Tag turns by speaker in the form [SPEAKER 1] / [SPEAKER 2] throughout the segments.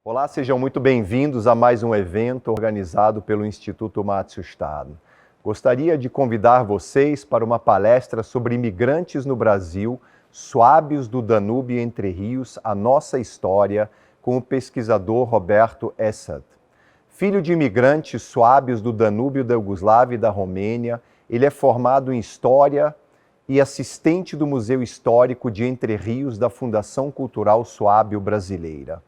[SPEAKER 1] Olá, sejam muito bem-vindos a mais um evento organizado pelo Instituto Matsushita. Gostaria de convidar vocês para uma palestra sobre imigrantes no Brasil, Suábios do Danúbio e Entre Rios, a nossa história, com o pesquisador Roberto Essad. Filho de imigrantes suábios do Danúbio, da Iugoslávia e da Romênia, ele é formado em História e assistente do Museu Histórico de Entre Rios da Fundação Cultural Suábio Brasileira.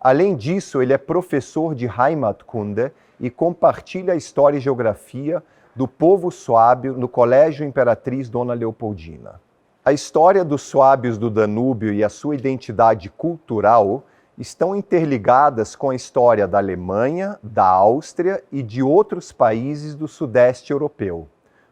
[SPEAKER 1] Além disso, ele é professor de Heimatkunde e compartilha a história e geografia do povo suábio no Colégio Imperatriz Dona Leopoldina. A história dos suábios do Danúbio e a sua identidade cultural estão interligadas com a história da Alemanha, da Áustria e de outros países do Sudeste Europeu.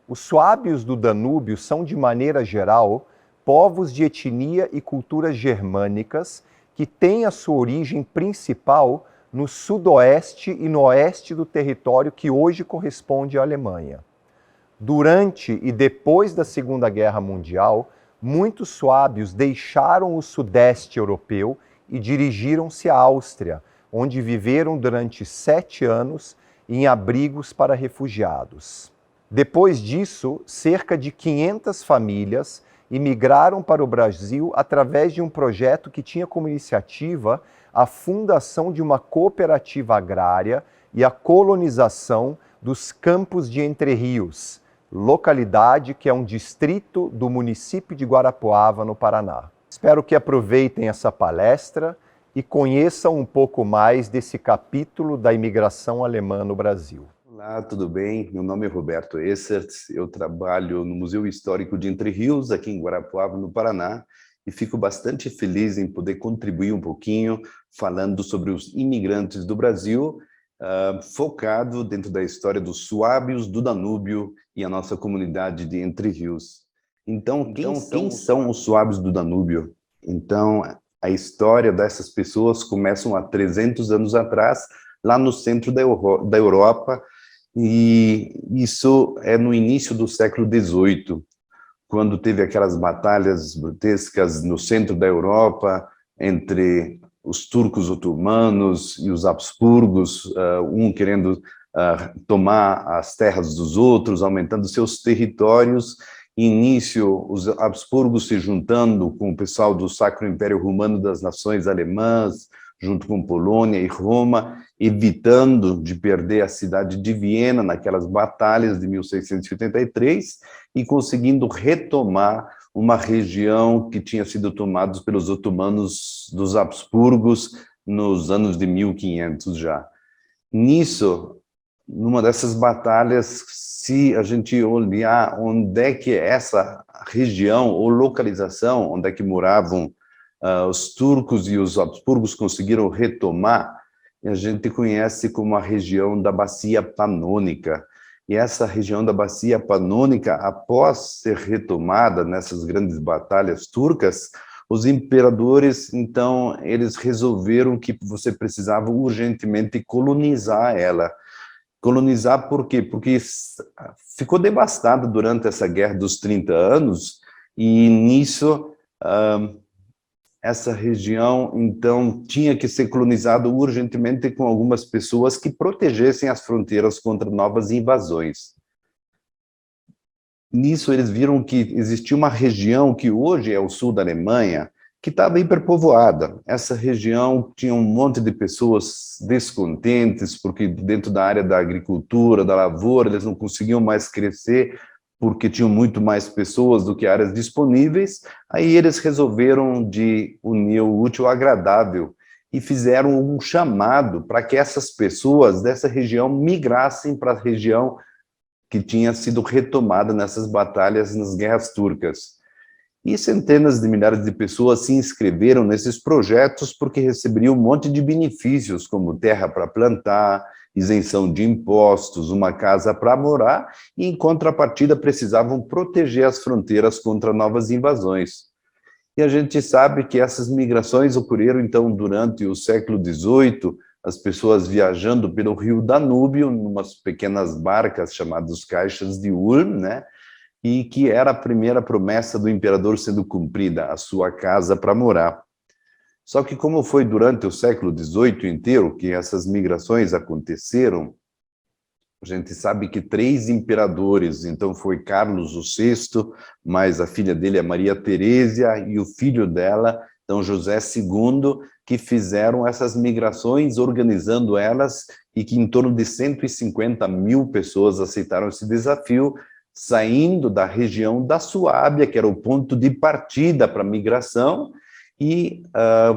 [SPEAKER 1] Os suábios do Danúbio são, de maneira geral, povos de etnia e culturas germânicas que têm a sua origem principal no sudoeste e no oeste do território que hoje corresponde à Alemanha. Durante e depois da Segunda Guerra Mundial, muitos suábios deixaram o sudeste europeu e dirigiram-se à Áustria, onde viveram durante 7 anos em abrigos para refugiados. Depois disso, cerca de 500 famílias imigraram para o Brasil através de um projeto que tinha como iniciativa a fundação de uma cooperativa agrária e a colonização dos Campos de Entre Rios, localidade que é um distrito do município de Guarapuava, no Paraná. Espero que aproveitem essa palestra e conheçam um pouco mais desse capítulo da imigração alemã no Brasil.
[SPEAKER 2] Olá, tudo bem? Meu nome é Roberto Essert, eu trabalho no Museu Histórico de Entre Rios, aqui em Guarapuava, no Paraná, e fico bastante feliz em poder contribuir um pouquinho falando sobre os imigrantes do Brasil, focado dentro da história dos suábios do Danúbio e a nossa comunidade de Entre Rios. Então, quem são os suábios do Danúbio? Então, a história dessas pessoas começa há 300 anos atrás, lá no centro da Europa, e isso é no início do século XVIII, quando teve aquelas batalhas grotescas no centro da Europa, entre os turcos otomanos e os Habsburgos, um querendo tomar as terras dos outros, aumentando seus territórios. Início, os Habsburgos se juntando com o pessoal do Sacro Império Romano das Nações Alemãs, junto com Polônia e Roma, evitando de perder a cidade de Viena naquelas batalhas de 1683 e conseguindo retomar uma região que tinha sido tomada pelos otomanos dos Habsburgos nos anos de 1500 já. Nisso, numa dessas batalhas, se a gente olhar onde é que essa região ou localização, onde é que moravam os turcos e os Habsburgos conseguiram retomar, a gente conhece como a região da Bacia Panônica. E essa região da Bacia Panônica, após ser retomada nessas grandes batalhas turcas, os imperadores, então, eles resolveram que você precisava urgentemente colonizar ela. Colonizar por quê? Porque ficou devastada durante essa Guerra dos 30 anos, e nisso essa região, então, tinha que ser colonizada urgentemente com algumas pessoas que protegessem as fronteiras contra novas invasões. Nisso, eles viram que existia uma região que hoje é o sul da Alemanha, que estava hiperpovoada. Essa região tinha um monte de pessoas descontentes, porque dentro da área da agricultura, da lavoura, eles não conseguiam mais crescer, porque tinham muito mais pessoas do que áreas disponíveis. Aí eles resolveram de unir o útil ao agradável e fizeram um chamado para que essas pessoas dessa região migrassem para a região que tinha sido retomada nessas batalhas nas guerras turcas. E centenas de milhares de pessoas se inscreveram nesses projetos porque receberiam um monte de benefícios, como terra para plantar, isenção de impostos, uma casa para morar, e em contrapartida precisavam proteger as fronteiras contra novas invasões. E a gente sabe que essas migrações ocorreram, então, durante o século XVIII, as pessoas viajando pelo rio Danúbio, em umas pequenas barcas chamadas caixas de Ulm, né? E que era a primeira promessa do imperador sendo cumprida, a sua casa para morar. Só que como foi durante o século XVIII inteiro que essas migrações aconteceram, a gente sabe que 3 imperadores, então foi Carlos VI, mas a filha dele é Maria Terésia, e o filho dela, então José II, que fizeram essas migrações, organizando elas, e que em torno de 150 mil pessoas aceitaram esse desafio, saindo da região da Suábia, que era o ponto de partida para a migração, e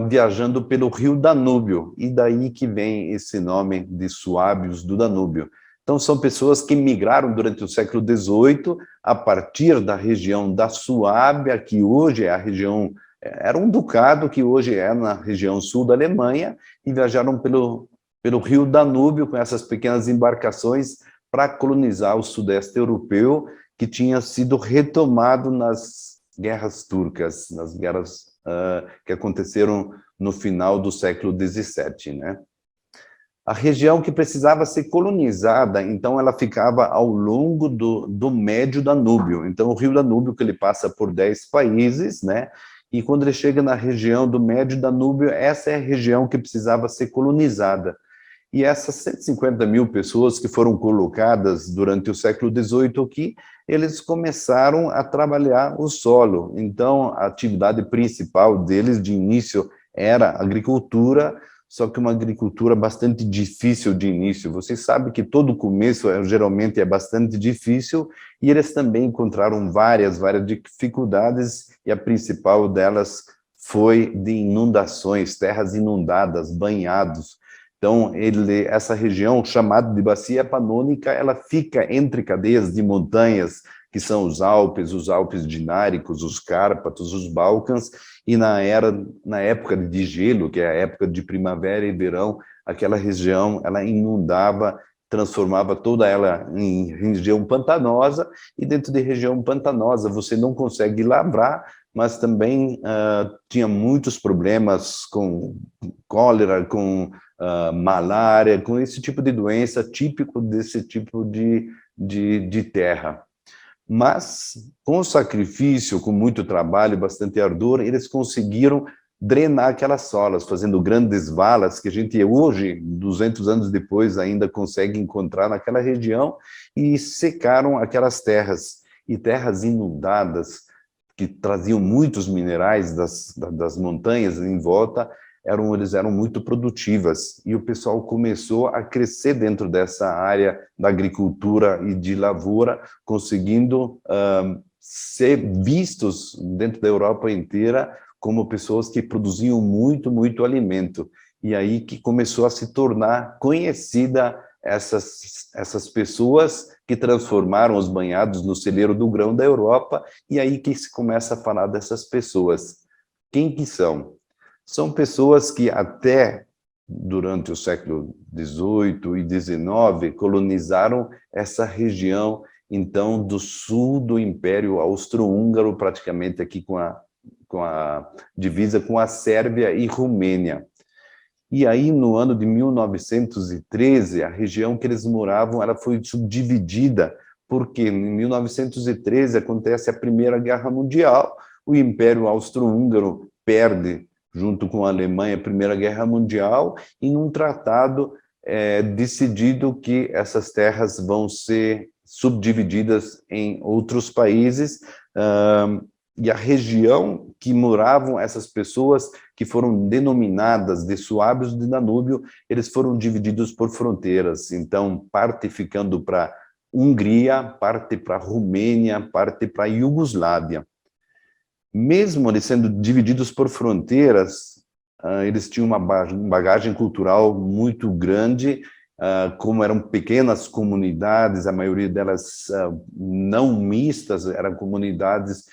[SPEAKER 2] viajando pelo rio Danúbio, e daí que vem esse nome de Suábios do Danúbio. Então, são pessoas que migraram durante o século XVIII a partir da região da Suábia, que hoje é a região, era um ducado que hoje é na região sul da Alemanha, e viajaram pelo rio Danúbio com essas pequenas embarcações para colonizar o sudeste europeu, que tinha sido retomado nas guerras turcas, nas guerras que aconteceram no final do século XVII, né? A região que precisava ser colonizada, então ela ficava ao longo do médio Danúbio. Então o rio Danúbio, que ele passa por 10 países, né? E quando ele chega na região do médio Danúbio, essa é a região que precisava ser colonizada. E essas 150 mil pessoas que foram colocadas durante o século XVIII aqui, eles começaram a trabalhar o solo. Então a atividade principal deles de início era a agricultura, só que uma agricultura bastante difícil de início. Vocês sabem que todo começo geralmente é bastante difícil, e eles também encontraram várias dificuldades, e a principal delas foi de inundações, terras inundadas, banhados. Então, essa região, chamada de Bacia Panônica, ela fica entre cadeias de montanhas, que são os Alpes Dináricos, os Cárpatos, os Balcãs, e na época de gelo, que é a época de primavera e verão, aquela região, ela inundava, transformava toda ela em região pantanosa, e dentro de região pantanosa você não consegue lavrar, mas também tinha muitos problemas com cólera, com malária, com esse tipo de doença típico desse tipo de terra. Mas, com sacrifício, com muito trabalho, bastante ardor, eles conseguiram drenar aquelas solas, fazendo grandes valas que a gente hoje, 200 anos depois, ainda consegue encontrar naquela região, e secaram aquelas terras, e terras inundadas, que traziam muitos minerais das montanhas em volta, eles eram muito produtivas, e o pessoal começou a crescer dentro dessa área da agricultura e de lavoura, conseguindo ser vistos dentro da Europa inteira como pessoas que produziam muito alimento. E aí que começou a se tornar conhecida essas pessoas que transformaram os banhados no celeiro do grão da Europa, e aí que se começa a falar dessas pessoas. Quem que são? São pessoas que até durante o século XVIII e XIX colonizaram essa região, então, do sul do Império Austro-Húngaro, praticamente aqui com a divisa com a Sérvia e Romênia. E aí, no ano de 1913, a região que eles moravam, ela foi subdividida, porque em 1913 acontece a Primeira Guerra Mundial, o Império Austro-Húngaro perde junto com a Alemanha, a Primeira Guerra Mundial, em um tratado decidido que essas terras vão ser subdivididas em outros países, e a região que moravam essas pessoas, que foram denominadas de Suábios de Danúbio, eles foram divididos por fronteiras, então parte ficando para Hungria, parte para Romênia, parte para Iugoslávia. Mesmo eles sendo divididos por fronteiras, eles tinham uma bagagem cultural muito grande, como eram pequenas comunidades, a maioria delas não mistas, eram comunidades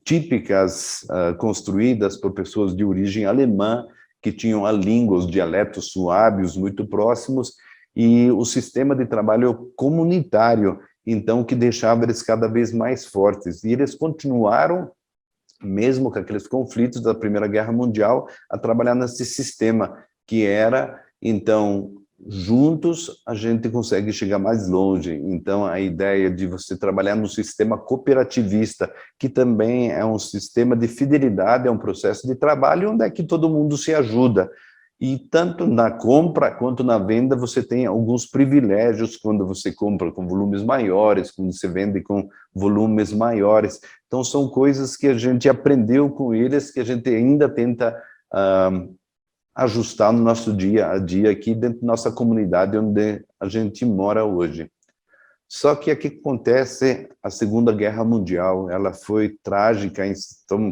[SPEAKER 2] típicas, construídas por pessoas de origem alemã, que tinham a língua, os dialetos suábios muito próximos, e o sistema de trabalho comunitário, então, que deixava eles cada vez mais fortes. E eles continuaram, mesmo com aqueles conflitos da Primeira Guerra Mundial, a trabalhar nesse sistema, que era, então, juntos a gente consegue chegar mais longe. Então, a ideia de você trabalhar no sistema cooperativista, que também é um sistema de fidelidade, é um processo de trabalho onde é que todo mundo se ajuda. E tanto na compra quanto na venda você tem alguns privilégios quando você compra com volumes maiores, quando você vende com volumes maiores. Então, são coisas que a gente aprendeu com eles, que a gente ainda tenta ajustar no nosso dia a dia aqui dentro da nossa comunidade onde a gente mora hoje. Só que o que acontece, a Segunda Guerra Mundial, ela foi trágica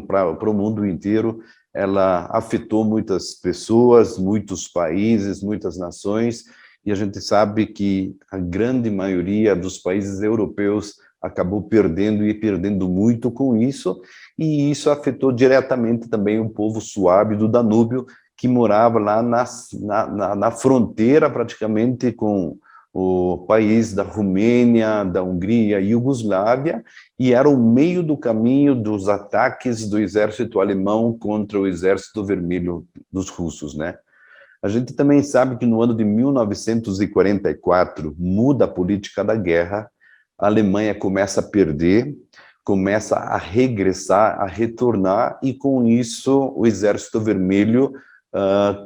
[SPEAKER 2] para o mundo inteiro, ela afetou muitas pessoas, muitos países, muitas nações, e a gente sabe que a grande maioria dos países europeus acabou perdendo e perdendo muito com isso, e isso afetou diretamente também o povo suábio do Danúbio, que morava lá na fronteira praticamente com o país da Romênia, da Hungria e Iugoslávia, e era o meio do caminho dos ataques do exército alemão contra o exército vermelho dos russos, né? A gente também sabe que no ano de 1944 muda a política da guerra, a Alemanha começa a perder, começa a regressar, a retornar, e com isso o exército vermelho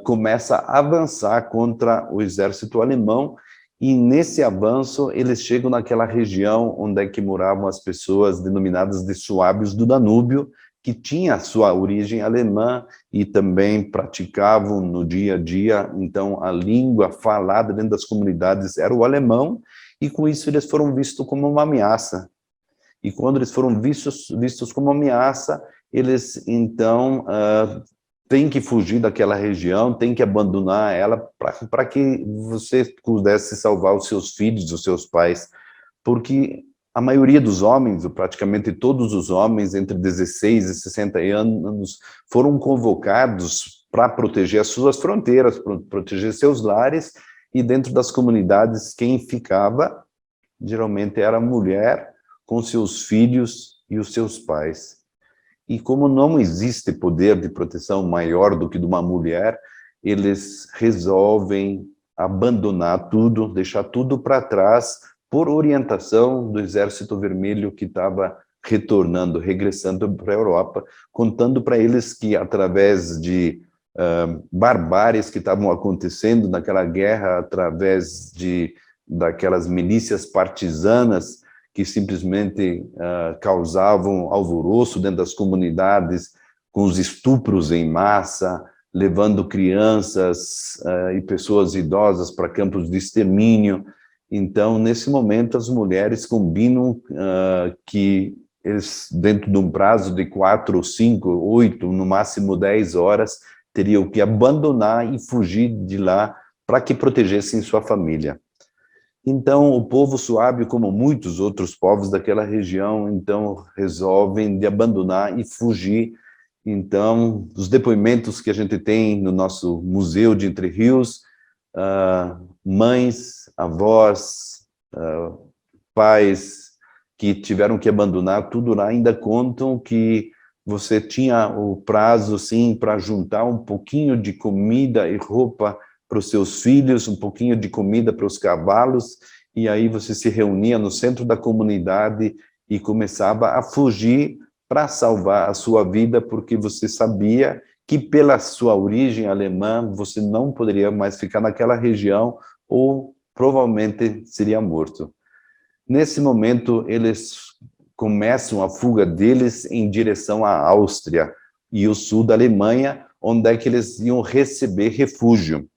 [SPEAKER 2] começa a avançar contra o exército alemão, e nesse avanço eles chegam naquela região onde é que moravam as pessoas denominadas de suábios do Danúbio, que tinha sua origem alemã e também praticavam no dia a dia, então a língua falada dentro das comunidades era o alemão, e com isso eles foram vistos como uma ameaça. E quando eles foram vistos como uma ameaça, eles então tem que fugir daquela região, tem que abandonar ela para que você pudesse salvar os seus filhos, os seus pais, porque a maioria dos homens, ou praticamente todos os homens entre 16 e 60 anos, foram convocados para proteger as suas fronteiras, para proteger seus lares, e dentro das comunidades quem ficava, geralmente era a mulher com seus filhos e os seus pais. E como não existe poder de proteção maior do que de uma mulher, eles resolvem abandonar tudo, deixar tudo para trás, por orientação do Exército Vermelho que estava retornando, regressando para a Europa, contando para eles que através de barbáries que estavam acontecendo naquela guerra, através daquelas milícias partisanas, que simplesmente causavam alvoroço dentro das comunidades, com os estupros em massa, levando crianças e pessoas idosas para campos de extermínio. Então, nesse momento, as mulheres combinam que eles, dentro de um prazo de 4, 5, 8, no máximo 10 horas, teriam que abandonar e fugir de lá para que protegessem sua família. Então, o povo suábio, como muitos outros povos daquela região, então resolvem de abandonar e fugir. Então, os depoimentos que a gente tem no nosso Museu de Entre Rios, mães, avós, pais que tiveram que abandonar, tudo lá ainda contam que você tinha o prazo, sim, para juntar um pouquinho de comida e roupa para os seus filhos, um pouquinho de comida para os cavalos, e aí você se reunia no centro da comunidade e começava a fugir para salvar a sua vida, porque você sabia que pela sua origem alemã, você não poderia mais ficar naquela região, ou provavelmente seria morto. Nesse momento, eles começam a fuga deles em direção à Áustria e o sul da Alemanha, onde é que eles iam receber refúgio.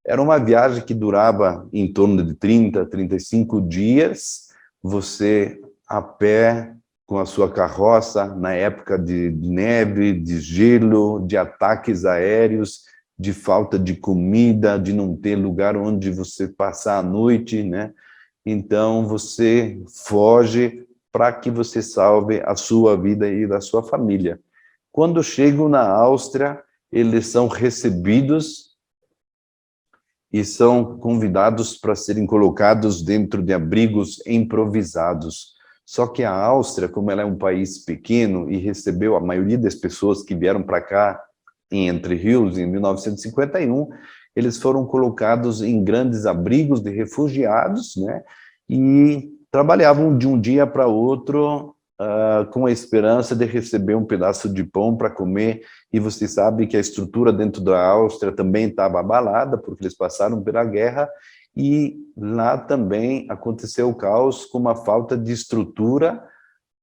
[SPEAKER 2] Era uma viagem que durava em torno de 30, 35 dias, você a pé, com a sua carroça, na época de neve, de gelo, de ataques aéreos, de falta de comida, de não ter lugar onde você passar a noite, né? Então, você foge para que você salve a sua vida e da sua família. Quando chegam na Áustria, eles são recebidos e são convidados para serem colocados dentro de abrigos improvisados. Só que a Áustria, como ela é um país pequeno e recebeu a maioria das pessoas que vieram para cá em Entre Rios, em 1951, eles foram colocados em grandes abrigos de refugiados, né? E trabalhavam de um dia para outro com a esperança de receber um pedaço de pão para comer, e você sabe que a estrutura dentro da Áustria também estava abalada, porque eles passaram pela guerra, e lá também aconteceu o caos com uma falta de estrutura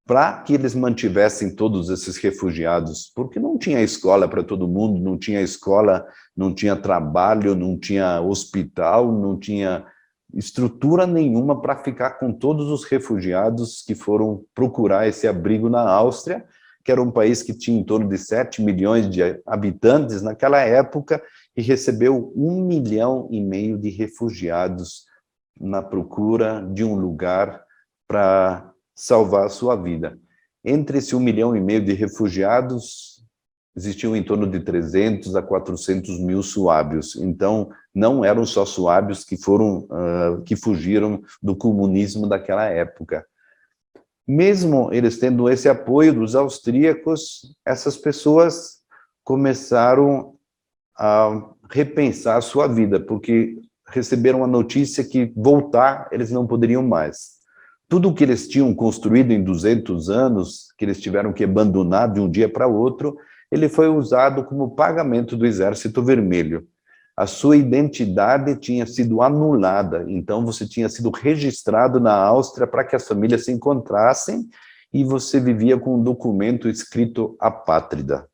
[SPEAKER 2] para que eles mantivessem todos esses refugiados, porque não tinha escola para todo mundo, não tinha escola, não tinha trabalho, não tinha hospital, não tinha estrutura nenhuma para ficar com todos os refugiados que foram procurar esse abrigo na Áustria, que era um país que tinha em torno de 7 milhões de habitantes naquela época, e recebeu 1,5 milhão de refugiados na procura de um lugar para salvar a sua vida. Entre esse 1,5 milhão de refugiados, existiam em torno de 300 a 400 mil suábios. Então, não eram só suábios que que fugiram do comunismo daquela época. Mesmo eles tendo esse apoio dos austríacos, essas pessoas começaram a repensar a sua vida, porque receberam a notícia que voltar eles não poderiam mais. Tudo que eles tinham construído em 200 anos, que eles tiveram que abandonar de um dia para outro, ele foi usado como pagamento do Exército Vermelho. A sua identidade tinha sido anulada, então você tinha sido registrado na Áustria para que as famílias se encontrassem, e você vivia com um documento escrito apátrida.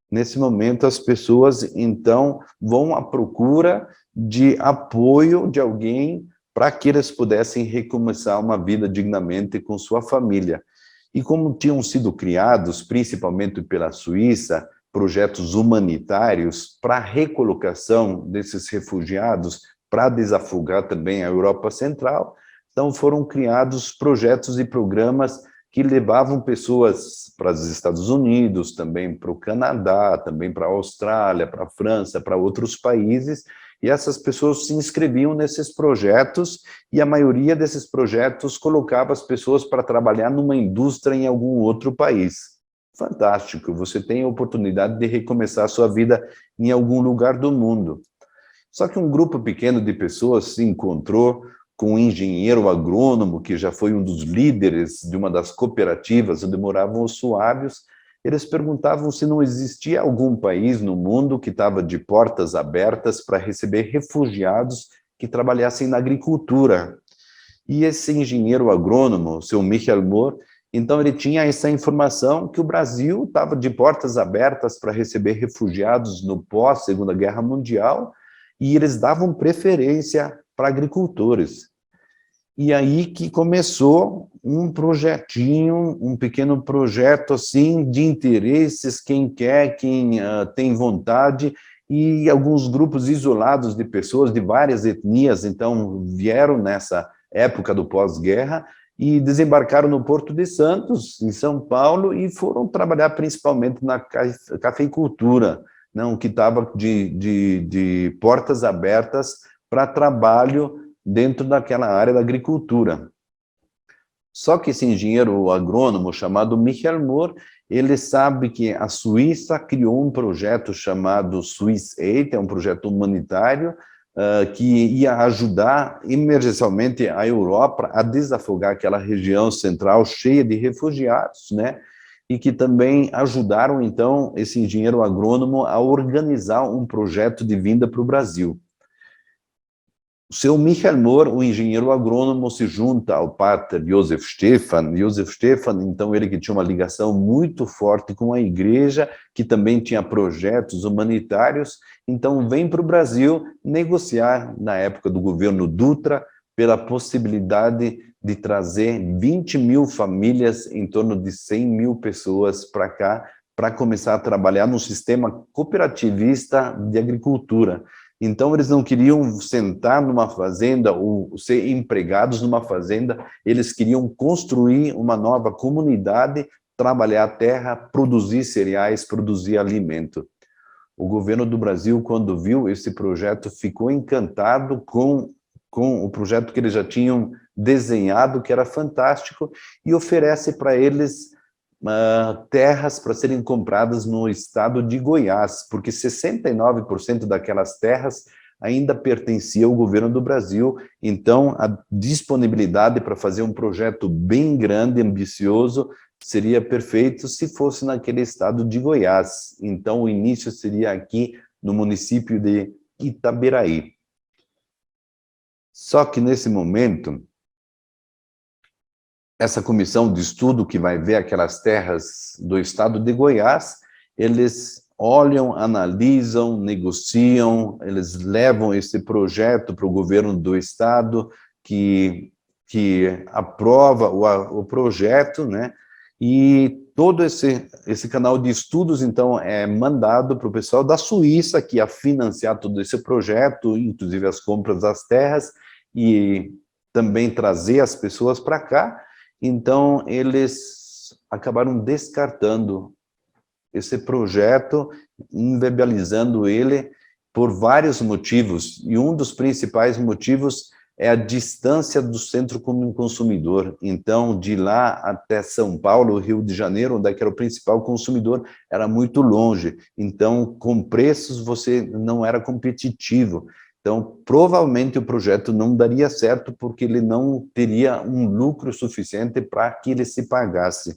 [SPEAKER 2] Nesse momento, as pessoas, então, vão à procura de apoio de alguém para que eles pudessem recomeçar uma vida dignamente com sua família. E como tinham sido criados, principalmente pela Suíça, projetos humanitários para a recolocação desses refugiados, para desafogar também a Europa Central, então foram criados projetos e programas que levavam pessoas para os Estados Unidos, também para o Canadá, também para a Austrália, para a França, para outros países, e essas pessoas se inscreviam nesses projetos, e a maioria desses projetos colocava as pessoas para trabalhar numa indústria em algum outro país. Fantástico, você tem a oportunidade de recomeçar a sua vida em algum lugar do mundo. Só que um grupo pequeno de pessoas se encontrou com um engenheiro agrônomo, que já foi um dos líderes de uma das cooperativas onde moravam os suábios. Eles perguntavam se não existia algum país no mundo que estava de portas abertas para receber refugiados que trabalhassem na agricultura. E esse engenheiro agrônomo, o seu Michael Mohr, então ele tinha essa informação que o Brasil estava de portas abertas para receber refugiados no pós-Segunda Guerra Mundial, e eles davam preferência para agricultores. E aí que começou um projetinho, um pequeno projeto assim de interesses, quem quer, quem tem vontade, e alguns grupos isolados de pessoas de várias etnias, então vieram nessa época do pós-guerra e desembarcaram no Porto de Santos, em São Paulo, e foram trabalhar principalmente na cafeicultura, não, que estava de portas abertas para trabalho dentro daquela área da agricultura. Só que esse engenheiro agrônomo chamado Michael Mohr, ele sabe que a Suíça criou um projeto chamado Swiss Aid, é um projeto humanitário, que ia ajudar emergencialmente a Europa a desafogar aquela região central cheia de refugiados, né? E que também ajudaram, então, esse engenheiro agrônomo a organizar um projeto de vinda para o Brasil. O seu Michael Mohr, o engenheiro agrônomo, se junta ao pater Josef Stephan. Josef Stephan, então, ele que tinha uma ligação muito forte com a igreja, que também tinha projetos humanitários, então vem para o Brasil negociar, na época do governo Dutra, pela possibilidade de trazer 20 mil famílias, em torno de 100 mil pessoas para cá, para começar a trabalhar no sistema cooperativista de agricultura. Então, eles não queriam sentar numa fazenda ou ser empregados numa fazenda, eles queriam construir uma nova comunidade, trabalhar a terra, produzir cereais, produzir alimento. O governo do Brasil, quando viu esse projeto, ficou encantado com o projeto que eles já tinham desenhado, que era fantástico, e oferece para eles terras para serem compradas no estado de Goiás, porque 69% daquelas terras ainda pertencia ao governo do Brasil. Então, a disponibilidade para fazer um projeto bem grande, ambicioso, seria perfeito se fosse naquele estado de Goiás. Então, o início seria aqui no município de Itaberaí. Só que, nesse momento, essa comissão de estudo que vai ver aquelas terras do estado de Goiás, eles olham, analisam, negociam, eles levam esse projeto para o governo do estado, que aprova o projeto, né? E todo esse canal de estudos, então, é mandado para o pessoal da Suíça, que ia financiar todo esse projeto, inclusive as compras das terras, e também trazer as pessoas para cá. Então, eles acabaram descartando esse projeto, inviabilizando ele por vários motivos, e um dos principais motivos é a distância do centro consumidor. Então, de lá até São Paulo, Rio de Janeiro, onde era o principal consumidor, era muito longe. Então, com preços, você não era competitivo. Então, provavelmente o projeto não daria certo, porque ele não teria um lucro suficiente para que ele se pagasse.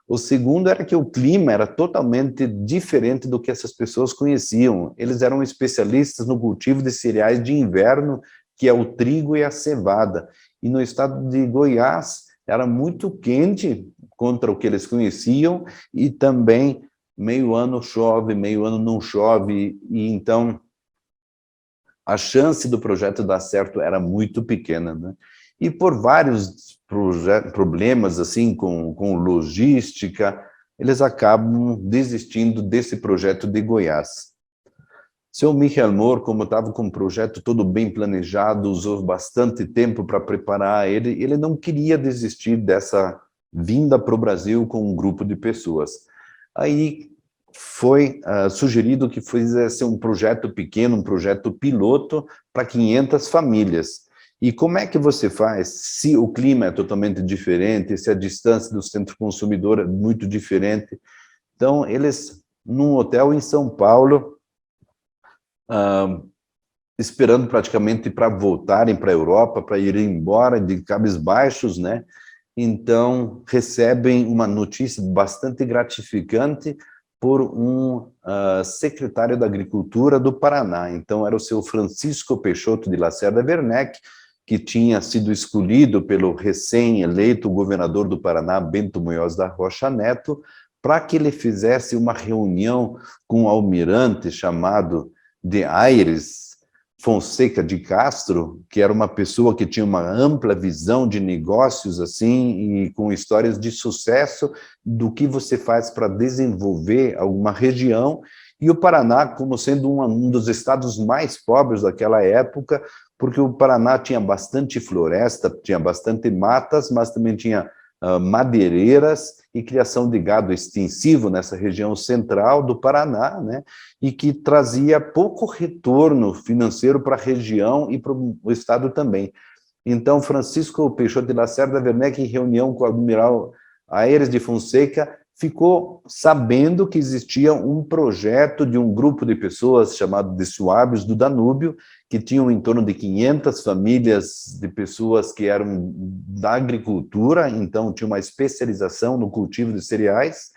[SPEAKER 2] O segundo era que o clima era totalmente diferente do que essas pessoas conheciam. Eles eram especialistas no cultivo de cereais de inverno, que é o trigo e a cevada. E no estado de Goiás era muito quente contra o que eles conheciam, e também meio ano chove, meio ano não chove, e então a chance do projeto dar certo era muito pequena, né? E por vários problemas assim com logística, eles acabam desistindo desse projeto de Goiás. Seu Michael Moore, como estava com o projeto todo bem planejado, usou bastante tempo para preparar ele não queria desistir dessa vinda para o Brasil com um grupo de pessoas. Aí foi sugerido que fizesse um projeto pequeno, um projeto piloto para 500 famílias. E como é que você faz se o clima é totalmente diferente, se a distância do centro consumidor é muito diferente? Então, eles, num hotel em São Paulo, esperando praticamente para voltarem para a Europa, para irem embora de cabisbaixos, né? Então, recebem uma notícia bastante gratificante por um secretário da Agricultura do Paraná. Então, era o seu Francisco Peixoto de Lacerda Werneck, que tinha sido escolhido pelo recém-eleito governador do Paraná, Bento Munhoz da Rocha Neto, para que ele fizesse uma reunião com um almirante chamado de Aires Fonseca de Castro, que era uma pessoa que tinha uma ampla visão de negócios, assim, e com histórias de sucesso do que você faz para desenvolver alguma região. E o Paraná, como sendo um dos estados mais pobres daquela época, porque o Paraná tinha bastante floresta, tinha bastante matas, mas também tinha madeireiras e criação de gado extensivo nessa região central do Paraná, né, e que trazia pouco retorno financeiro para a região e para o estado também. Então, Francisco Peixoto de Lacerda Werneck, em reunião com o admiral Aires de Fonseca, ficou sabendo que existia um projeto de um grupo de pessoas chamado de Suábios do Danúbio, que tinham em torno de 500 famílias de pessoas que eram da agricultura, então tinha uma especialização no cultivo de cereais,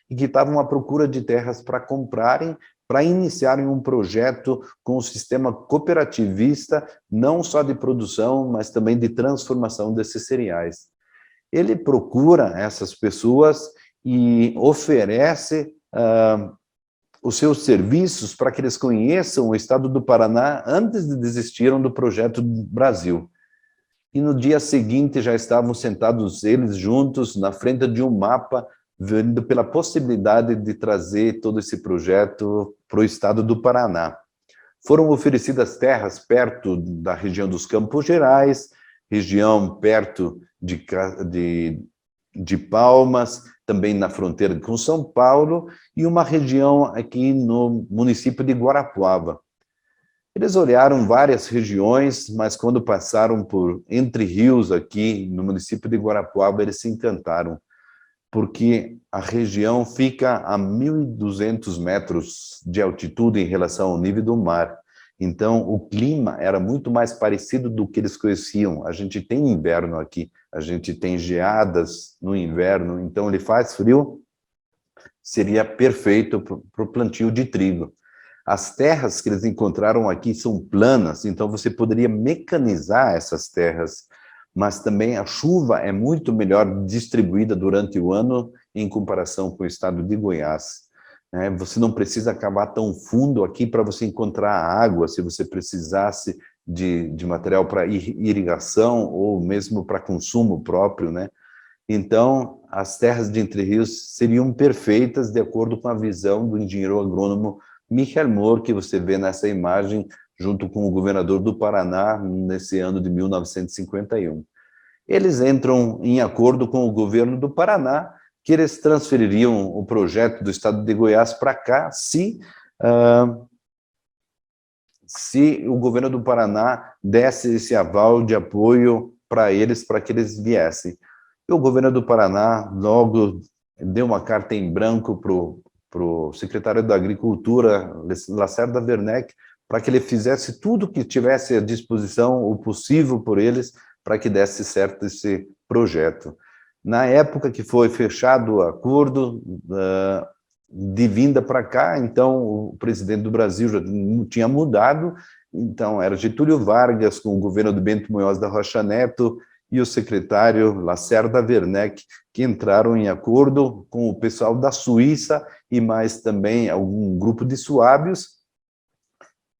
[SPEAKER 2] e que estavam à procura de terras para comprarem, para iniciarem um projeto com um sistema cooperativista, não só de produção, mas também de transformação desses cereais. Ele procura essas pessoas e oferece os seus serviços para que eles conheçam o estado do Paraná antes de desistirem do projeto do Brasil. E no dia seguinte já estavam sentados eles juntos na frente de um mapa, vendo pela possibilidade de trazer todo esse projeto para o estado do Paraná. Foram oferecidas terras perto da região dos Campos Gerais, região perto de Palmas, também na fronteira com São Paulo, e uma região aqui no município de Guarapuava. Eles olharam várias regiões, mas quando passaram por Entre Rios, aqui no município de Guarapuava, eles se encantaram. porque a região fica a 1.200 metros de altitude em relação ao nível do mar. Então, o clima era muito mais parecido do que eles conheciam. A gente tem inverno aqui, a gente tem geadas no inverno, então ele faz frio, seria perfeito para o plantio de trigo. As terras que eles encontraram aqui são planas, então você poderia mecanizar essas terras, mas também a chuva é muito melhor distribuída durante o ano em comparação com o estado de Goiás. Você não precisa cavar tão fundo aqui para você encontrar água, se você precisasse de material para irrigação ou mesmo para consumo próprio, né? Então, as terras de Entre Rios seriam perfeitas de acordo com a visão do engenheiro agrônomo Michael Moore, que você vê nessa imagem, junto com o governador do Paraná, nesse ano de 1951. Eles entram em acordo com o governo do Paraná, que eles transfeririam o projeto do estado de Goiás para cá, se o governo do Paraná desse esse aval de apoio para que eles viessem. E o governo do Paraná logo deu uma carta em branco para o secretário da Agricultura, Lacerda Werneck, para que ele fizesse tudo que tivesse à disposição, o possível por eles, para que desse certo esse projeto. Na época que foi fechado o acordo de vinda para cá, então o presidente do Brasil já tinha mudado, então era Getúlio Vargas com o governo do Bento Munhoz da Rocha Neto e o secretário Lacerda Werneck, que entraram em acordo com o pessoal da Suíça e mais também algum grupo de suábios,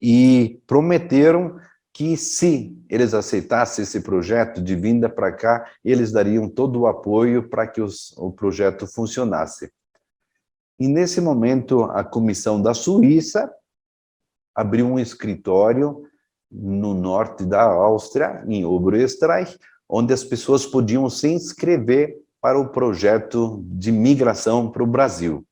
[SPEAKER 2] e prometeram que se eles aceitassem esse projeto de vinda para cá, eles dariam todo o apoio para que o projeto funcionasse. E nesse momento, a comissão da Suíça abriu um escritório no norte da Áustria, em Oberösterreich, onde as pessoas podiam se inscrever para o projeto de migração para o Brasil.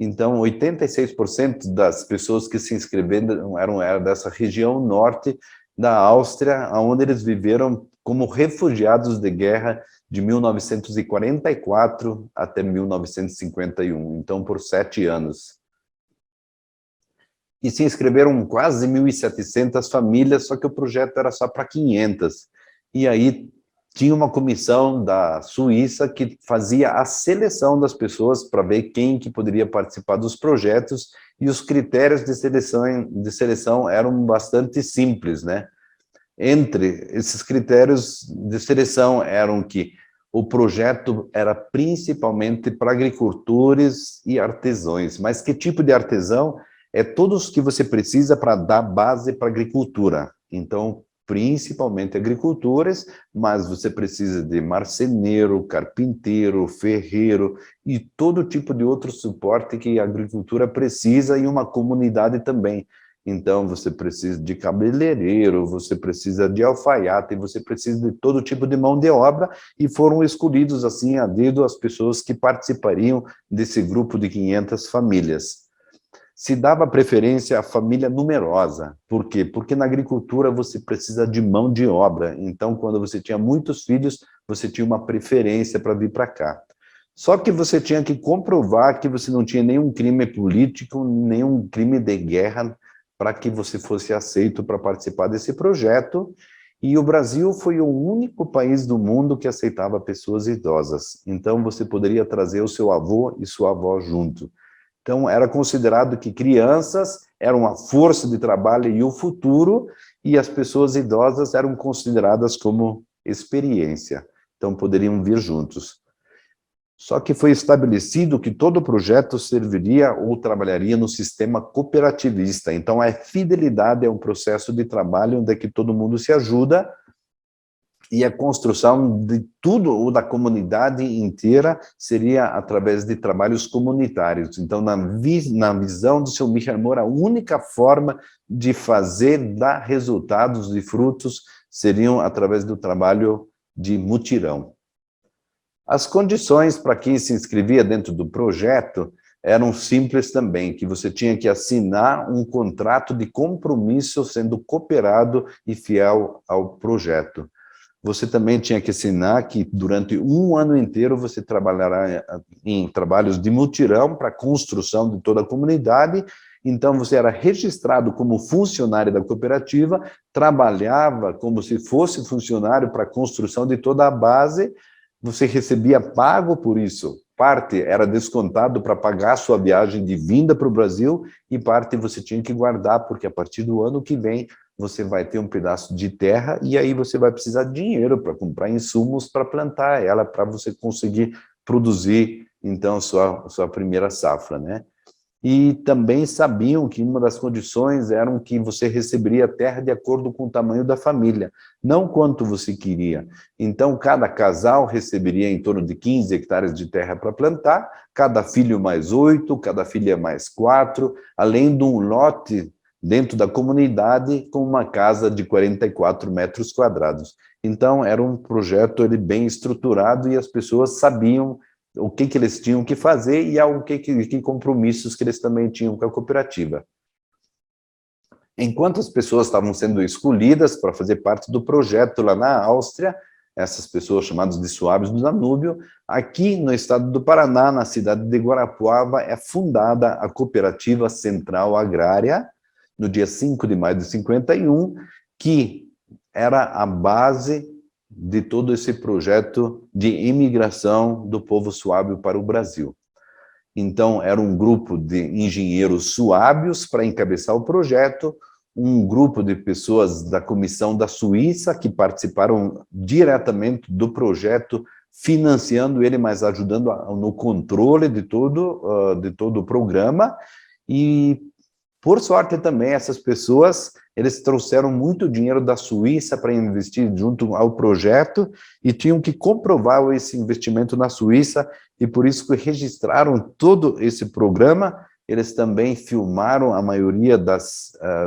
[SPEAKER 2] Então, 86% das pessoas que se inscreveram eram dessa região norte da Áustria, onde eles viveram como refugiados de guerra de 1944 até 1951, então por 7 anos. E se inscreveram quase 1.700 famílias, só que o projeto era só para 500. E aí tinha uma comissão da Suíça que fazia a seleção das pessoas para ver quem que poderia participar dos projetos, e os critérios de seleção eram bastante simples, né? Entre esses critérios de seleção eram que o projeto era principalmente para agricultores e artesãos. Mas que tipo de artesão? É todos que você precisa para dar base para a agricultura. Então, principalmente agricultores, mas você precisa de marceneiro, carpinteiro, ferreiro e todo tipo de outro suporte que a agricultura precisa, e uma comunidade também. Então, você precisa de cabeleireiro, você precisa de alfaiate, você precisa de todo tipo de mão de obra, e foram escolhidos assim a dedo as pessoas que participariam desse grupo de 500 famílias. Se dava preferência à família numerosa. Por quê? Porque na agricultura você precisa de mão de obra. Então, quando você tinha muitos filhos, você tinha uma preferência para vir para cá. Só que você tinha que comprovar que você não tinha nenhum crime político, nenhum crime de guerra, para que você fosse aceito para participar desse projeto. E o Brasil foi o único país do mundo que aceitava pessoas idosas. Então, você poderia trazer o seu avô e sua avó junto. Então, era considerado que crianças eram a força de trabalho e o futuro, e as pessoas idosas eram consideradas como experiência. Então, poderiam vir juntos. Só que foi estabelecido que todo projeto serviria ou trabalharia no sistema cooperativista. Então, a fidelidade é um processo de trabalho onde é que todo mundo se ajuda, e a construção de tudo, ou da comunidade inteira, seria através de trabalhos comunitários. Então, na visão do seu Michael Moore, a única forma de dar resultados e frutos seriam através do trabalho de mutirão. As condições para quem se inscrevia dentro do projeto eram simples também, que você tinha que assinar um contrato de compromisso sendo cooperado e fiel ao projeto. você também tinha que assinar que durante um ano inteiro você trabalhará em trabalhos de mutirão para a construção de toda a comunidade. Então, você era registrado como funcionário da cooperativa, trabalhava como se fosse funcionário para a construção de toda a base, você recebia pago por isso. Parte era descontado para pagar a sua viagem de vinda para o Brasil e parte você tinha que guardar, porque a partir do ano que vem você vai ter um pedaço de terra e aí você vai precisar de dinheiro para comprar insumos para plantar ela, para você conseguir produzir, então, sua primeira safra, né? E também sabiam que uma das condições eram que você receberia terra de acordo com o tamanho da família, não quanto você queria. Então, cada casal receberia em torno de 15 hectares de terra para plantar, cada filho mais 8, cada filha mais 4, além de um lote dentro da comunidade com uma casa de 44 metros quadrados. Então, era um projeto bem estruturado e as pessoas sabiam o que eles tinham que fazer e que compromissos que eles também tinham com a cooperativa. Enquanto as pessoas estavam sendo escolhidas para fazer parte do projeto lá na Áustria, essas pessoas chamadas de suábios do Danúbio, aqui no estado do Paraná, na cidade de Guarapuava, é fundada a Cooperativa Central Agrária, no dia 5 de maio de 51, que era a base de todo esse projeto de imigração do povo suábio para o Brasil. Então, era um grupo de engenheiros suábios para encabeçar o projeto, um grupo de pessoas da comissão da Suíça que participaram diretamente do projeto, financiando ele, mas ajudando no controle de todo o programa. E, por sorte também, essas pessoas, eles trouxeram muito dinheiro da Suíça para investir junto ao projeto e tinham que comprovar esse investimento na Suíça e por isso que registraram todo esse programa. Eles também filmaram a maioria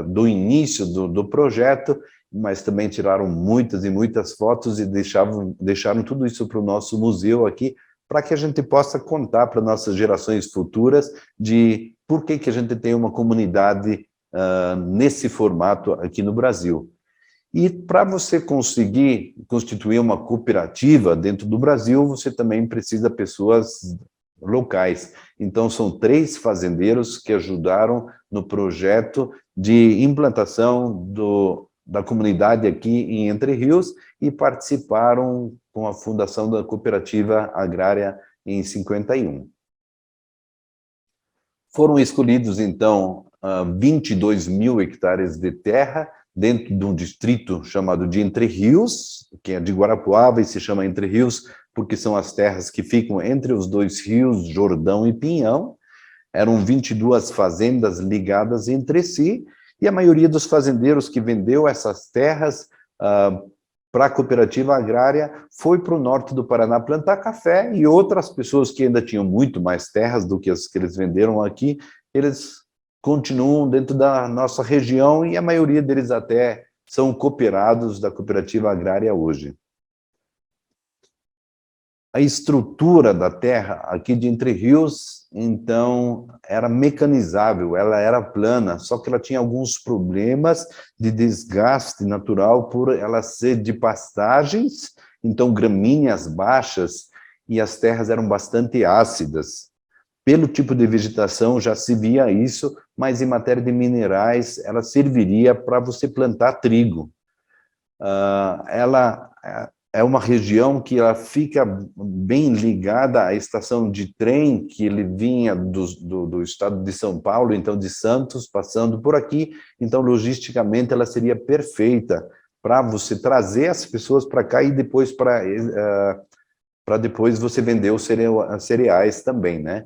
[SPEAKER 2] do início do projeto, mas também tiraram muitas e muitas fotos e deixaram tudo isso para o nosso museu aqui, para que a gente possa contar para nossas gerações futuras de por que a gente tem uma comunidade nesse formato aqui no Brasil. E para você conseguir constituir uma cooperativa dentro do Brasil, você também precisa de pessoas locais. Então, são 3 fazendeiros que ajudaram no projeto de implantação da comunidade aqui em Entre Rios e participaram com a fundação da cooperativa agrária em 51. Foram escolhidos, então, 22 mil hectares de terra dentro de um distrito chamado de Entre Rios, que é de Guarapuava e se chama Entre Rios porque são as terras que ficam entre os 2 rios, Jordão e Pinhão. Eram 22 fazendas ligadas entre si e a maioria dos fazendeiros que vendeu essas terras para a cooperativa agrária foi para o norte do Paraná plantar café e outras pessoas que ainda tinham muito mais terras do que as que eles venderam aqui, eles continuam dentro da nossa região e a maioria deles até são cooperados da cooperativa agrária hoje. A estrutura da terra aqui de Entre Rios, então, era mecanizável, ela era plana, só que ela tinha alguns problemas de desgaste natural por ela ser de pastagens, então gramíneas baixas, e as terras eram bastante ácidas. Pelo tipo de vegetação já se via isso, mas em matéria de minerais, ela serviria para você plantar trigo. Ela é uma região que ela fica bem ligada à estação de trem, que ele vinha do estado de São Paulo, então de Santos, passando por aqui. Então, logisticamente, ela seria perfeita para você trazer as pessoas para cá e depois para depois você vender os cereais também, né?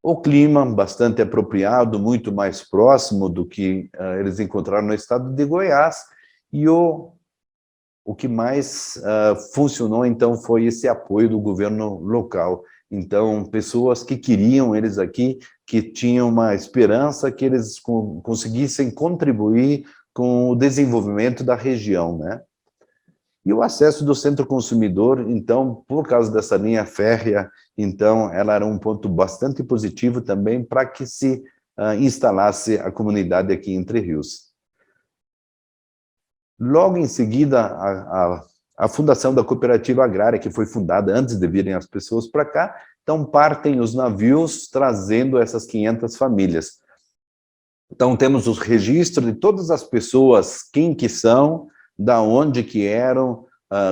[SPEAKER 2] O clima bastante apropriado, muito mais próximo do que eles encontraram no estado de Goiás, e o que mais funcionou, então, foi esse apoio do governo local. Então, pessoas que queriam eles aqui, que tinham uma esperança que eles conseguissem contribuir com o desenvolvimento da região, né? E o acesso do centro consumidor, então, por causa dessa linha férrea, então, ela era um ponto bastante positivo também para que se instalasse a comunidade aqui em Entre Rios. Logo em seguida, a fundação da cooperativa agrária, que foi fundada antes de virem as pessoas para cá. Então, partem os navios trazendo essas 500 famílias. Então, temos os registros de todas as pessoas, quem que são, da onde que eram,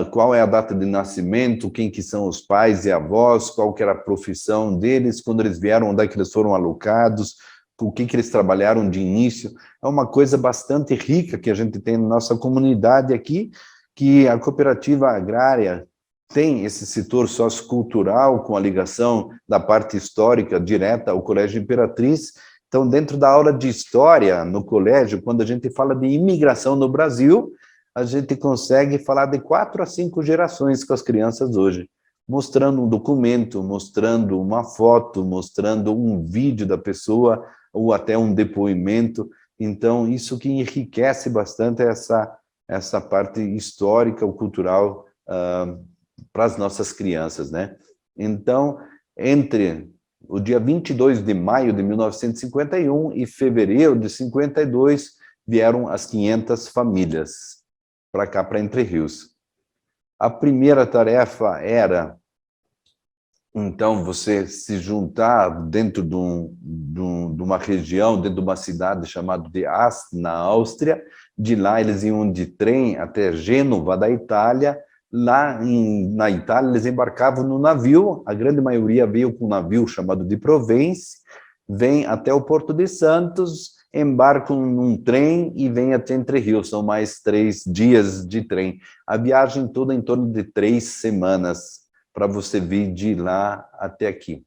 [SPEAKER 2] qual é a data de nascimento, quem que são os pais e avós, qual que era a profissão deles, quando eles vieram, onde é que eles foram alocados, o que eles trabalharam de início. É uma coisa bastante rica que a gente tem na nossa comunidade aqui, que a cooperativa agrária tem esse setor sociocultural com a ligação da parte histórica direta ao Colégio Imperatriz. Então, dentro da aula de história no colégio, quando a gente fala de imigração no Brasil, a gente consegue falar de 4 a 5 gerações com as crianças hoje, mostrando um documento, mostrando uma foto, mostrando um vídeo da pessoa, ou até um depoimento. Então, isso que enriquece bastante essa parte histórica ou cultural para as nossas crianças, né? Então, entre o dia 22 de maio de 1951 e fevereiro de 52, vieram as 500 famílias para cá, para Entre Rios. A primeira tarefa era, então, você se juntar dentro de uma região, dentro de uma cidade chamada de Asti, na Áustria. De lá eles iam de trem até Gênova, da Itália. Lá na Itália eles embarcavam no navio, a grande maioria veio com um navio chamado de Provence, vem até o Porto de Santos, embarcam num trem e vem até Entre Rios. São mais 3 dias de trem. A viagem toda em torno de 3 semanas, para você vir de lá até aqui.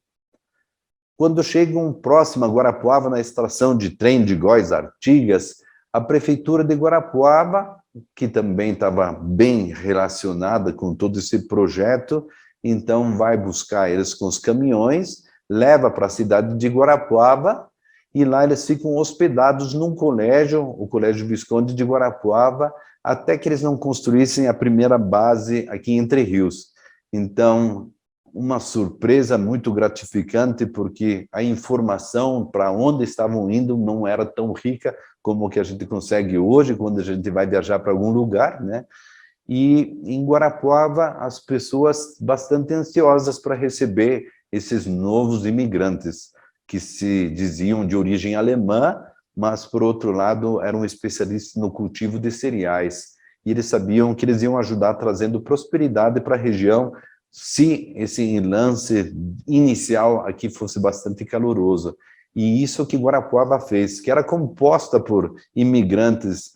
[SPEAKER 2] Quando chegam próximo a Guarapuava, na estação de trem de Góis Artigas, a prefeitura de Guarapuava, que também estava bem relacionada com todo esse projeto, então vai buscar eles com os caminhões, leva para a cidade de Guarapuava, e lá eles ficam hospedados num colégio, o Colégio Visconde de Guarapuava, até que eles não construíssem a primeira base aqui em Entre Rios. Então, uma surpresa muito gratificante, porque a informação para onde estavam indo não era tão rica como que a gente consegue hoje, quando a gente vai viajar para algum lugar, né? E em Guarapuava, as pessoas bastante ansiosas para receber esses novos imigrantes, que se diziam de origem alemã, mas, por outro lado, eram especialistas no cultivo de cereais. E eles sabiam que eles iam ajudar trazendo prosperidade para a região, se esse lance inicial aqui fosse bastante caloroso. E isso que Guarapuava fez, que era composta por imigrantes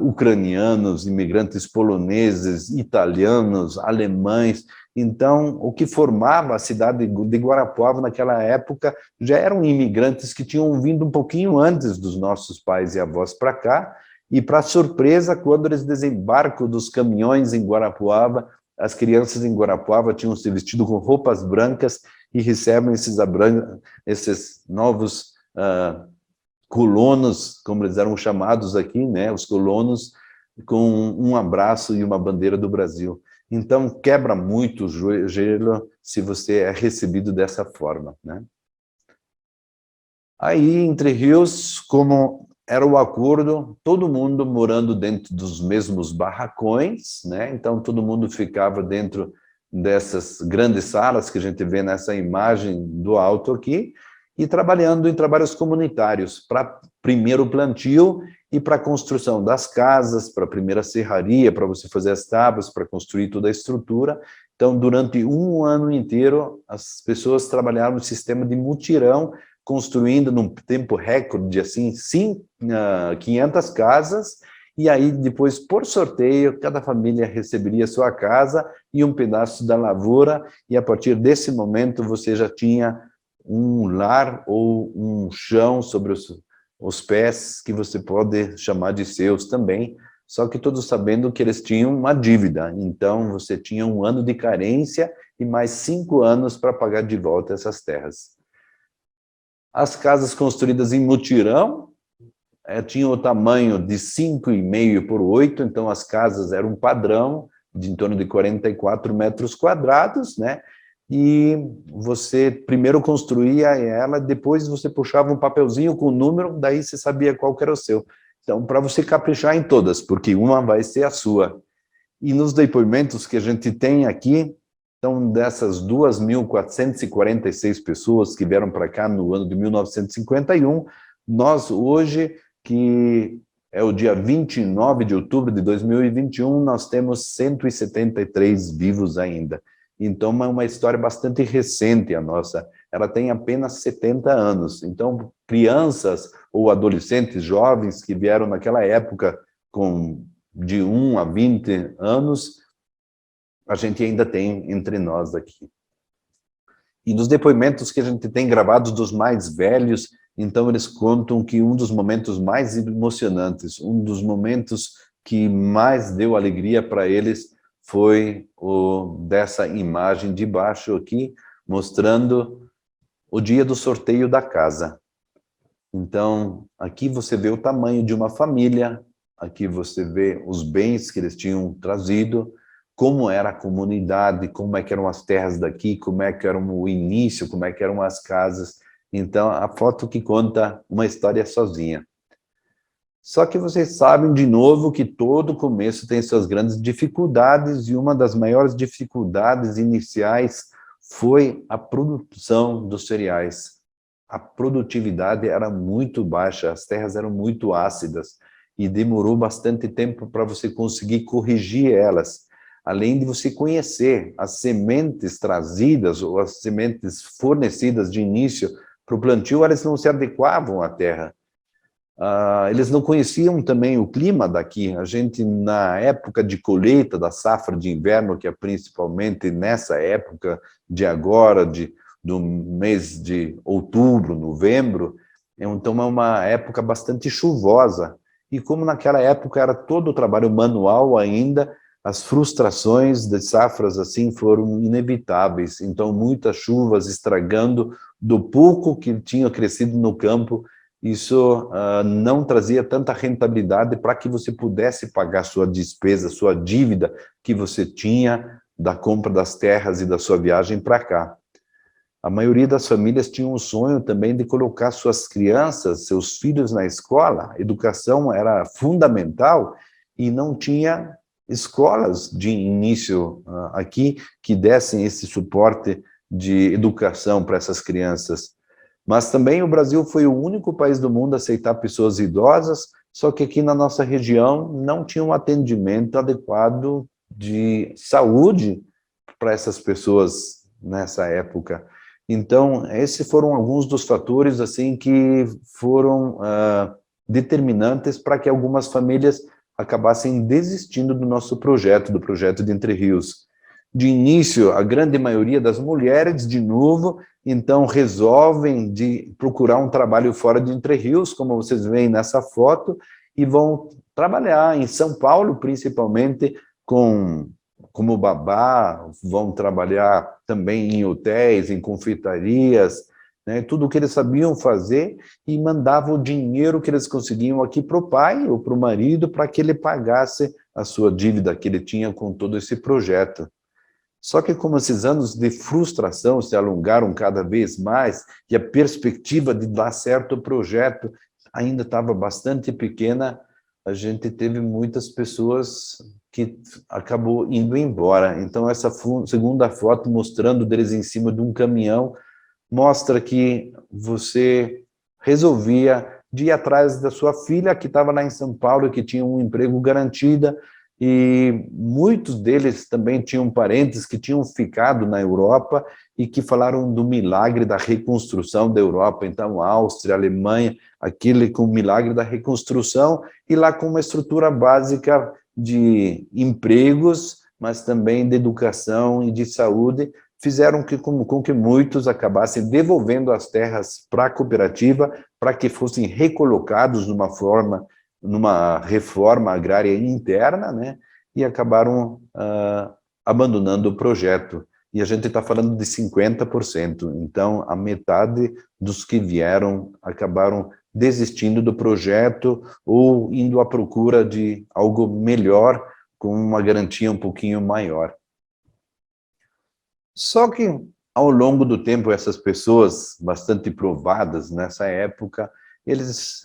[SPEAKER 2] ucranianos, imigrantes poloneses, italianos, alemães. Então, o que formava a cidade de Guarapuava naquela época já eram imigrantes que tinham vindo um pouquinho antes dos nossos pais e avós para cá, e, para surpresa, quando eles desembarcam dos caminhões em Guarapuava, as crianças em Guarapuava tinham se vestido com roupas brancas e recebem esses novos colonos, como eles eram chamados aqui, né, os colonos, com um abraço e uma bandeira do Brasil. Então, quebra muito o gelo se você é recebido dessa forma, né? Aí, Entre Rios, como era o acordo, todo mundo morando dentro dos mesmos barracões, né? Então, todo mundo ficava dentro dessas grandes salas que a gente vê nessa imagem do alto aqui, e trabalhando em trabalhos comunitários, para primeiro plantio e para a construção das casas, para a primeira serraria, para você fazer as tábuas, para construir toda a estrutura. Então, durante um ano inteiro, as pessoas trabalharam no sistema de mutirão, construindo num tempo recorde, assim, 500 casas, e aí depois, por sorteio, cada família receberia sua casa e um pedaço da lavoura, e a partir desse momento você já tinha um lar ou um chão sobre os pés, que você pode chamar de seus também, só que todos sabendo que eles tinham uma dívida, então você tinha um ano de carência e mais 5 anos para pagar de volta essas terras. As casas construídas em mutirão tinham o tamanho de 5,5 por 8, então as casas eram um padrão de em torno de 44 metros quadrados, né? E você primeiro construía ela, depois você puxava um papelzinho com o número, daí você sabia qual que era o seu. Então, para você caprichar em todas, porque uma vai ser a sua. E nos depoimentos que a gente tem aqui, então dessas 2.446 pessoas que vieram para cá no ano de 1951, nós hoje, que é o dia 29 de outubro de 2021, nós temos 173 vivos ainda. Então é uma história bastante recente a nossa. Ela tem apenas 70 anos. Então, crianças ou adolescentes, jovens que vieram naquela época com de 1 a 20 anos, a gente ainda tem entre nós aqui. E nos depoimentos que a gente tem gravados dos mais velhos, então eles contam que um dos momentos mais emocionantes, um dos momentos que mais deu alegria para eles foi o dessa imagem de baixo aqui, mostrando o dia do sorteio da casa. Então, aqui você vê o tamanho de uma família, aqui você vê os bens que eles tinham trazido, como era a comunidade, como é que eram as terras daqui, como é que era o início, como é que eram as casas. Então, a foto que conta uma história sozinha. Só que vocês sabem, de novo, que todo começo tem suas grandes dificuldades, e uma das maiores dificuldades iniciais foi a produção dos cereais. A produtividade era muito baixa, as terras eram muito ácidas, e demorou bastante tempo para você conseguir corrigir elas. Além de você conhecer as sementes trazidas, ou as sementes fornecidas de início para o plantio, elas não se adequavam à terra. Eles não conheciam também o clima daqui. A gente, na época de colheita da safra de inverno, que é principalmente nessa época de agora, do mês de outubro, novembro, então é uma época bastante chuvosa. E como naquela época era todo o trabalho manual ainda, as frustrações de safras assim foram inevitáveis. Então, muitas chuvas estragando do pouco que tinha crescido no campo. Isso não trazia tanta rentabilidade para que você pudesse pagar sua despesa, sua dívida que você tinha da compra das terras e da sua viagem para cá. A maioria das famílias tinha um sonho também de colocar suas crianças, seus filhos na escola. A educação era fundamental e não tinha escolas de início aqui que dessem esse suporte de educação para essas crianças. Mas também o Brasil foi o único país do mundo a aceitar pessoas idosas, só que aqui na nossa região não tinha um atendimento adequado de saúde para essas pessoas nessa época. Então, esses foram alguns dos fatores assim que foram determinantes para que algumas famílias acabassem desistindo do nosso projeto, do projeto de Entre Rios. De início, a grande maioria das mulheres, de novo, então resolvem de procurar um trabalho fora de Entre Rios, como vocês veem nessa foto, e vão trabalhar em São Paulo, principalmente, como babá, vão trabalhar também em hotéis, em confeitarias, né, tudo o que eles sabiam fazer, e mandavam o dinheiro que eles conseguiam aqui para o pai ou para o marido, para que ele pagasse a sua dívida que ele tinha com todo esse projeto. Só que como esses anos de frustração se alongaram cada vez mais, e a perspectiva de dar certo o projeto ainda estava bastante pequena, a gente teve muitas pessoas que acabou indo embora. Então essa segunda foto mostrando deles em cima de um caminhão, mostra que você resolvia de ir atrás da sua filha, que estava lá em São Paulo, que tinha um emprego garantido, e muitos deles também tinham parentes que tinham ficado na Europa e que falaram do milagre da reconstrução da Europa. Então, Áustria, Alemanha, aquele com o milagre da reconstrução, e lá com uma estrutura básica de empregos, mas também de educação e de saúde, fizeram com que muitos acabassem devolvendo as terras para a cooperativa, para que fossem recolocados numa reforma agrária interna, né? E acabaram abandonando o projeto. E a gente está falando de 50%. Então, a metade dos que vieram acabaram desistindo do projeto ou indo à procura de algo melhor, com uma garantia um pouquinho maior. Só que, ao longo do tempo, essas pessoas bastante provadas nessa época, eles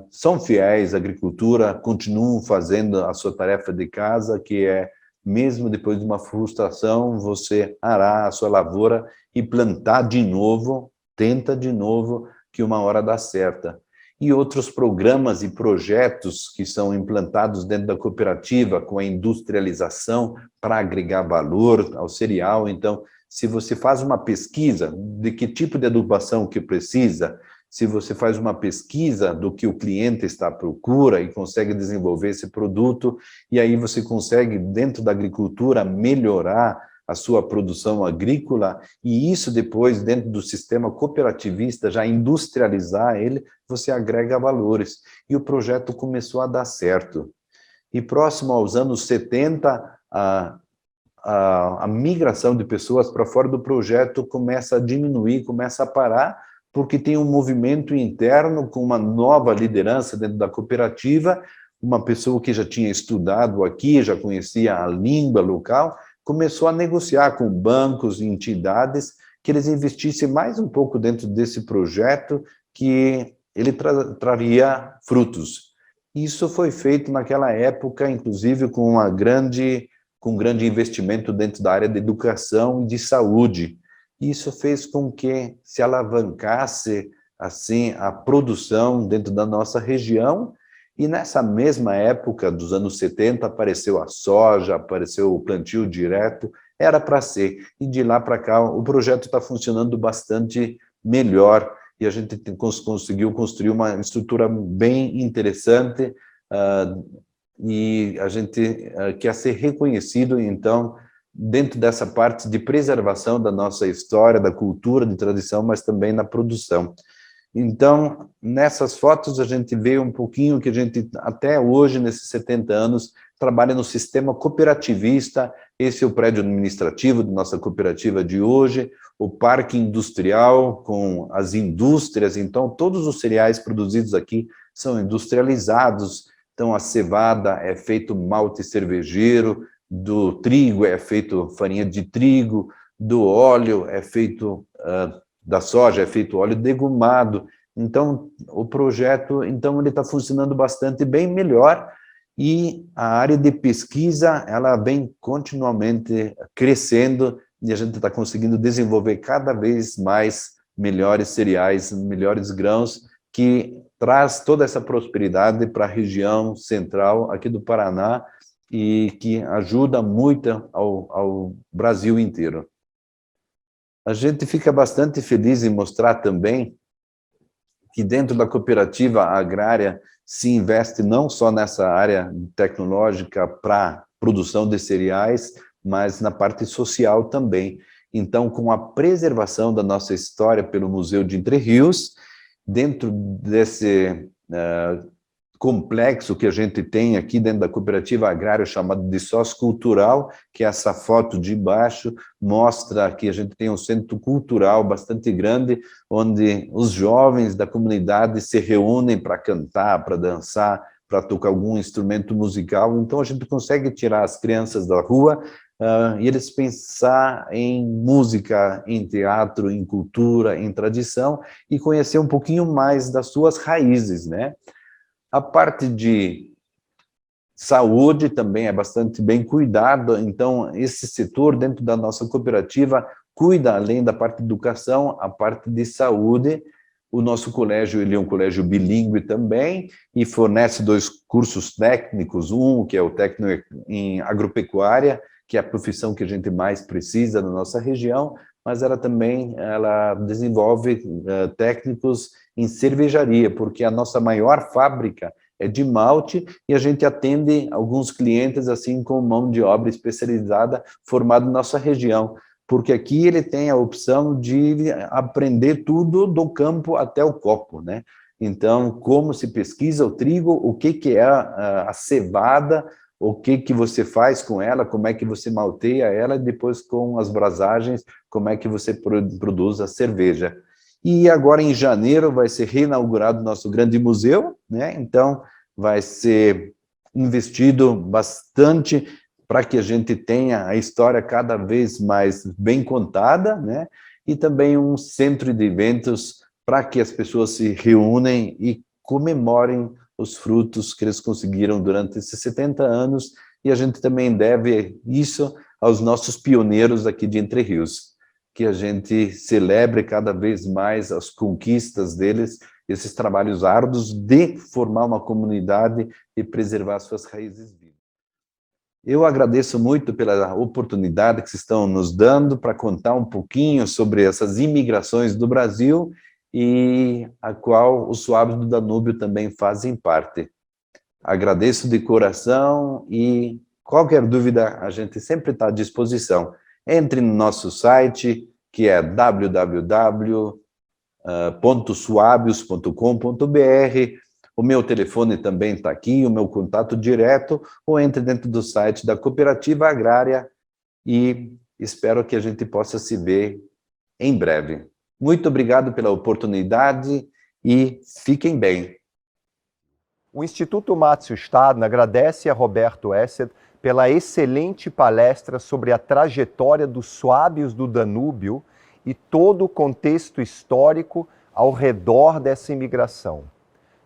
[SPEAKER 2] são fiéis à agricultura, continuam fazendo a sua tarefa de casa, que é mesmo depois de uma frustração, você arar a sua lavoura e plantar de novo, tenta de novo, que uma hora dá certa. E outros programas e projetos que são implantados dentro da cooperativa com a industrialização para agregar valor ao cereal. Então, se você faz uma pesquisa de que tipo de adubação que precisa, se você faz uma pesquisa do que o cliente está à procura e consegue desenvolver esse produto, e aí você consegue, dentro da agricultura, melhorar a sua produção agrícola, e isso depois, dentro do sistema cooperativista, já industrializar ele, você agrega valores. E o projeto começou a dar certo. E próximo aos anos 70, a migração de pessoas para fora do projeto começa a diminuir, começa a parar, porque tem um movimento interno com uma nova liderança dentro da cooperativa, uma pessoa que já tinha estudado aqui, já conhecia a língua local, começou a negociar com bancos e entidades que eles investissem mais um pouco dentro desse projeto, que ele traria frutos. Isso foi feito naquela época, inclusive com um grande investimento dentro da área de educação e de saúde. Isso fez com que se alavancasse assim a produção dentro da nossa região, e nessa mesma época dos anos 70 apareceu a soja, apareceu o plantio direto, era para ser, e de lá para cá o projeto está funcionando bastante melhor, e a gente conseguiu construir uma estrutura bem interessante, e a gente quer ser reconhecido, então, dentro dessa parte de preservação da nossa história, da cultura, de tradição, mas também na produção. Então, nessas fotos a gente vê um pouquinho que a gente, até hoje, nesses 70 anos, trabalha no sistema cooperativista. Esse é o prédio administrativo da nossa cooperativa de hoje, o parque industrial com as indústrias. Então, todos os cereais produzidos aqui são industrializados. Então, a cevada é feito malte cervejeiro, do trigo é feito farinha de trigo, do óleo é feito, da soja é feito óleo degumado. Então, o projeto, então, ele está funcionando bastante bem melhor, e a área de pesquisa, ela vem continuamente crescendo, e a gente está conseguindo desenvolver cada vez mais melhores cereais, melhores grãos, que traz toda essa prosperidade para a região central aqui do Paraná, e que ajuda muito ao Brasil inteiro. A gente fica bastante feliz em mostrar também que dentro da cooperativa agrária se investe não só nessa área tecnológica para produção de cereais, mas na parte social também. Então, com a preservação da nossa história pelo Museu de Entre Rios, dentro desse complexo que a gente tem aqui dentro da cooperativa agrária, chamado de sociocultural, que essa foto de baixo mostra que a gente tem um centro cultural bastante grande, onde os jovens da comunidade se reúnem para cantar, para dançar, para tocar algum instrumento musical. Então a gente consegue tirar as crianças da rua e eles pensar em música, em teatro, em cultura, em tradição, e conhecer um pouquinho mais das suas raízes, né? A parte de saúde também é bastante bem cuidado, então esse setor dentro da nossa cooperativa cuida, além da parte de educação, a parte de saúde. O nosso colégio, ele é um colégio bilíngue também, e fornece 2 cursos técnicos, um que é o técnico em agropecuária, que é a profissão que a gente mais precisa na nossa região, mas ela também desenvolve técnicos em cervejaria, porque a nossa maior fábrica é de malte, e a gente atende alguns clientes assim com mão de obra especializada formada na nossa região, porque aqui ele tem a opção de aprender tudo do campo até o copo, né? Então, como se pesquisa o trigo, o que é a cevada, o que você faz com ela, como é que você malteia ela, e depois com as brasagens, como é que você produz a cerveja. E agora em janeiro vai ser reinaugurado o nosso grande museu, né? Então vai ser investido bastante para que a gente tenha a história cada vez mais bem contada, né? E também um centro de eventos para que as pessoas se reúnem e comemorem os frutos que eles conseguiram durante esses 70 anos e a gente também deve isso aos nossos pioneiros aqui de Entre Rios, que a gente celebre cada vez mais as conquistas deles, esses trabalhos árduos de formar uma comunidade e preservar suas raízes vivas. Eu agradeço muito pela oportunidade que vocês estão nos dando para contar um pouquinho sobre essas imigrações do Brasil e a qual os Suaves do Danúbio também fazem parte. Agradeço de coração e qualquer dúvida a gente sempre está à disposição. Entre no nosso site, que é www.suabios.com.br. O meu telefone também está aqui, o meu contato direto, ou entre dentro do site da Cooperativa Agrária e espero que a gente possa se ver em breve. Muito obrigado pela oportunidade e fiquem bem.
[SPEAKER 1] O Instituto Márcio Stadner agradece a Roberto Essert pela excelente palestra sobre a trajetória dos Suábios do Danúbio e todo o contexto histórico ao redor dessa imigração.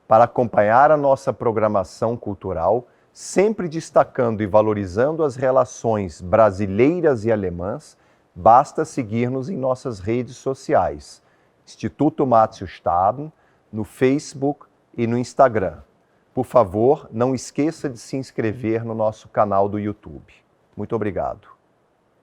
[SPEAKER 1] Para acompanhar a nossa programação cultural, sempre destacando e valorizando as relações brasileiras e alemãs, basta seguir-nos em nossas redes sociais, Instituto Márcio Stadner, no Facebook e no Instagram. Por favor, não esqueça de se inscrever no nosso canal do YouTube. Muito obrigado.